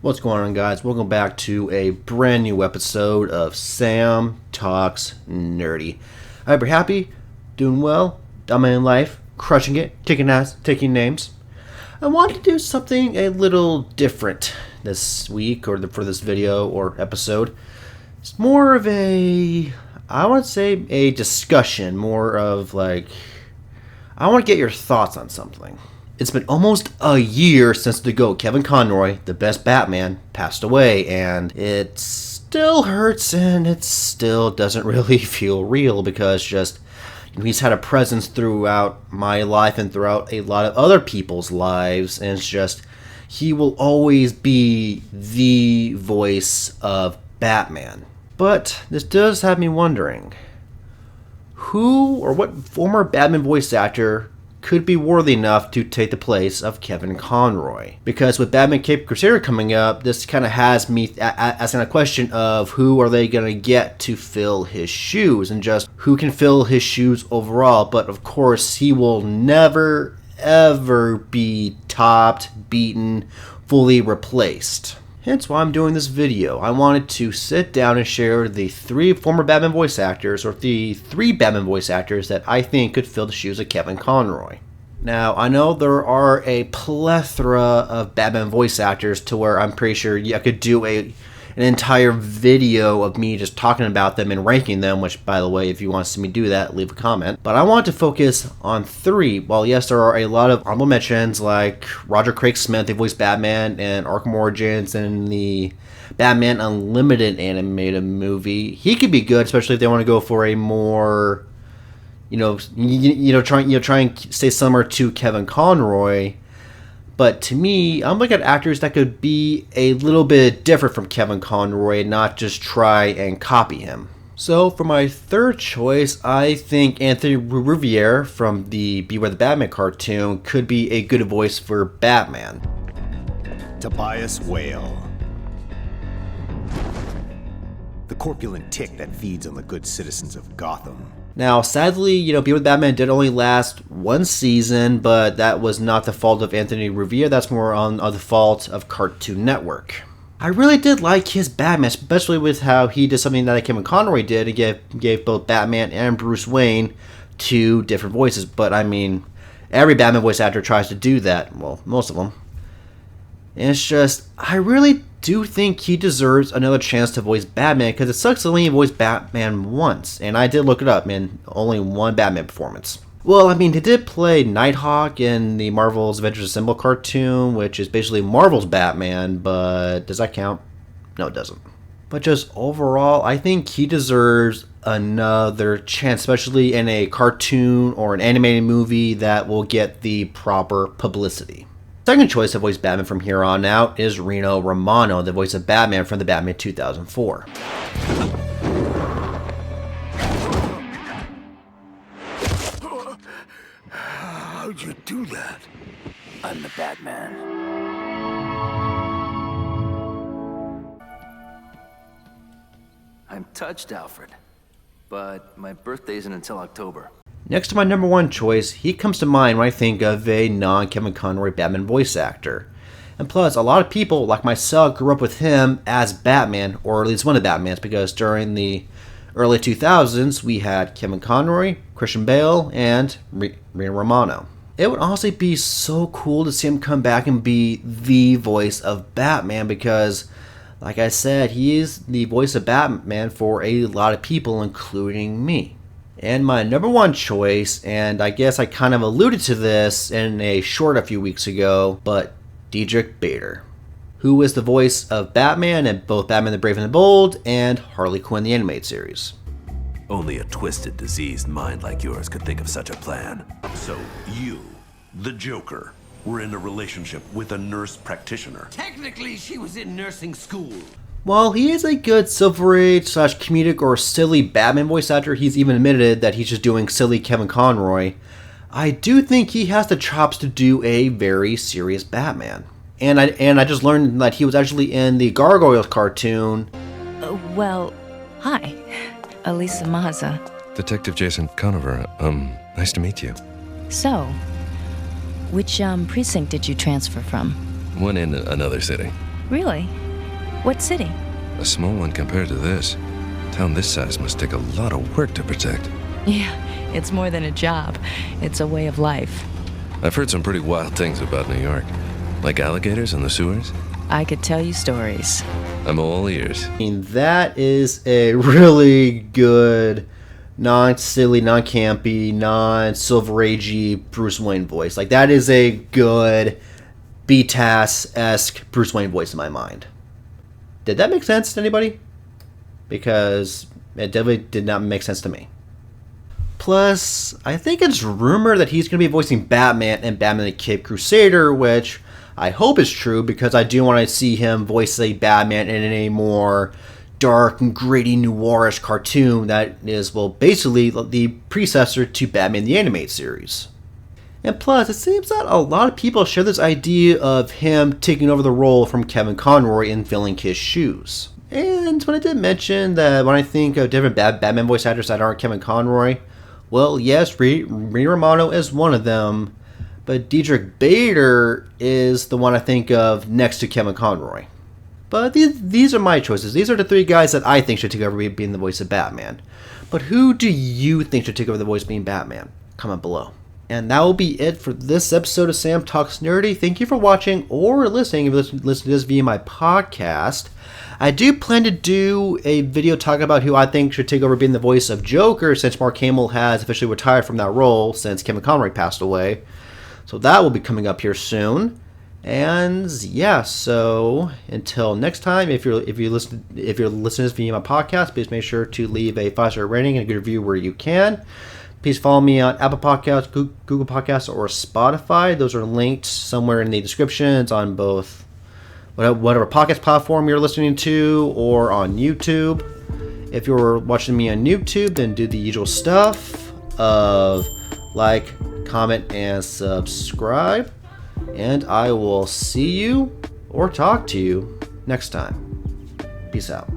What's going on, guys? Welcome back to a brand new episode of Sam Talks Nerdy. I hope you're happy, doing well, dominating life, crushing it, kicking ass, taking names. I wanted to do something a little different this week, or for this video or episode. It's more of I want to say a discussion, more of like, I want to get your thoughts on something. It's been almost a year since the GOAT, Kevin Conroy, the best Batman, passed away, and it still hurts and it still doesn't really feel real because he's had a presence throughout my life and throughout a lot of other people's lives, and he will always be the voice of Batman. But this does have me wondering, who or what former Batman voice actor could be worthy enough to take the place of Kevin Conroy? Because with Batman Cape Crusader coming up, this kind of has me asking a question of who are they going to get to fill his shoes, and just who can fill his shoes overall. But of course, he will never ever be topped, beaten, fully replaced. Hence why I'm doing this video. I wanted to sit down and share the three former Batman voice actors, or the three Batman voice actors that I think could fill the shoes of Kevin Conroy. Now, I know there are a plethora of Batman voice actors to where I'm pretty sure I could do an entire video of me just talking about them and ranking them, which, by the way, if you want to see me do that, leave a comment. But I want to focus on three. While yes, there are a lot of honorable mentions, like Roger Craig Smith, they voiced Batman in Arkham Origins and the Batman Unlimited animated movie. He could be good, especially if they want to go for a more, try and stay similar to Kevin Conroy. But to me, I'm looking at actors that could be a little bit different from Kevin Conroy and not just try and copy him. So for my third choice, I think Anthony Ruivivar from the Beware the Batman cartoon could be a good voice for Batman. Tobias Whale. The corpulent tick that feeds on the good citizens of Gotham. Now, sadly, Beware the Batman did only last one season, but that was not the fault of Anthony Ruivivar. That's more on the fault of Cartoon Network. I really did like his Batman, especially with how he did something that Kevin Conroy did and gave both Batman and Bruce Wayne two different voices. But I mean, every Batman voice actor tries to do that. Well, most of them. And it's just, I really do think he deserves another chance to voice Batman, because it sucks to only voice Batman once. And I did look it up, man, only one Batman performance. Well, I mean, he did play Nighthawk in the Marvel's Avengers Assemble cartoon, which is basically Marvel's Batman, but does that count? No, it doesn't. But just overall, I think he deserves another chance, especially in a cartoon or an animated movie that will get the proper publicity. Second choice to voice Batman from here on out is Rino Romano, the voice of Batman from the Batman 2004. How'd you do that? I'm the Batman. I'm touched, Alfred. But my birthday isn't until October. Next to my number one choice, he comes to mind when I think of a non-Kevin Conroy Batman voice actor. And plus, a lot of people, like myself, grew up with him as Batman, or at least one of the Batmans, because during the early 2000s, we had Kevin Conroy, Christian Bale, and Rino Romano. It would honestly be so cool to see him come back and be the voice of Batman, because, like I said, he is the voice of Batman for a lot of people, including me. And my number one choice, and I guess I kind of alluded to this in a short a few weeks ago, but Diedrich Bader, who is the voice of Batman in both Batman the Brave and the Bold and Harley Quinn the animated series. Only a twisted, diseased mind like yours could think of such a plan. So you, the Joker, were in a relationship with a nurse practitioner. Technically, she was in nursing school. While he is a good Silver Age / comedic or silly Batman voice actor, he's even admitted that he's just doing silly Kevin Conroy. I do think he has the chops to do a very serious Batman. And I just learned that he was actually in the Gargoyles cartoon. Well, hi. Elisa Maza. Detective Jason Conover. Nice to meet you. So, which precinct did you transfer from? One in another city. Really? What city? A small one compared to this. A town this size must take a lot of work to protect. Yeah, it's more than a job. It's a way of life. I've heard some pretty wild things about New York. Like alligators in the sewers. I could tell you stories. I'm all ears. I mean, that is a really good, non-silly, non-campy, non-Silver Agey Bruce Wayne voice. Like, that is a good BTAS-esque Bruce Wayne voice in my mind. Did that make sense to anybody? Because it definitely did not make sense to me. Plus, I think it's rumored that he's going to be voicing Batman and Batman the Cape Crusader, which I hope is true because I do want to see him voice a Batman in a more dark and gritty noirish cartoon that is, well, basically the predecessor to Batman the Animated Series. And plus, it seems that a lot of people share this idea of him taking over the role from Kevin Conroy and filling his shoes. And when I did mention that when I think of different Batman voice actors that aren't Kevin Conroy, well, yes, Rino Romano is one of them, but Diedrich Bader is the one I think of next to Kevin Conroy. But these are my choices. These are the three guys that I think should take over being the voice of Batman. But who do you think should take over the voice of being Batman? Comment below. And that will be it for this episode of Sam Talks Nerdy. Thank you for watching or listening. If you listen to this via my podcast, I do plan to do a video talking about who I think should take over being the voice of Joker, since Mark Hamill has officially retired from that role since Kevin Conroy passed away. So that will be coming up here soon. And yeah, so until next time, if you're listening to this via my podcast, please make sure to leave a 5-star rating and a good review where you can. Please follow me on Apple Podcasts, Google Podcasts, or Spotify. Those are linked somewhere in the description. It's on both whatever podcast platform you're listening to or on YouTube. If you're watching me on YouTube, then do the usual stuff of like, comment, and subscribe. And I will see you or talk to you next time. Peace out.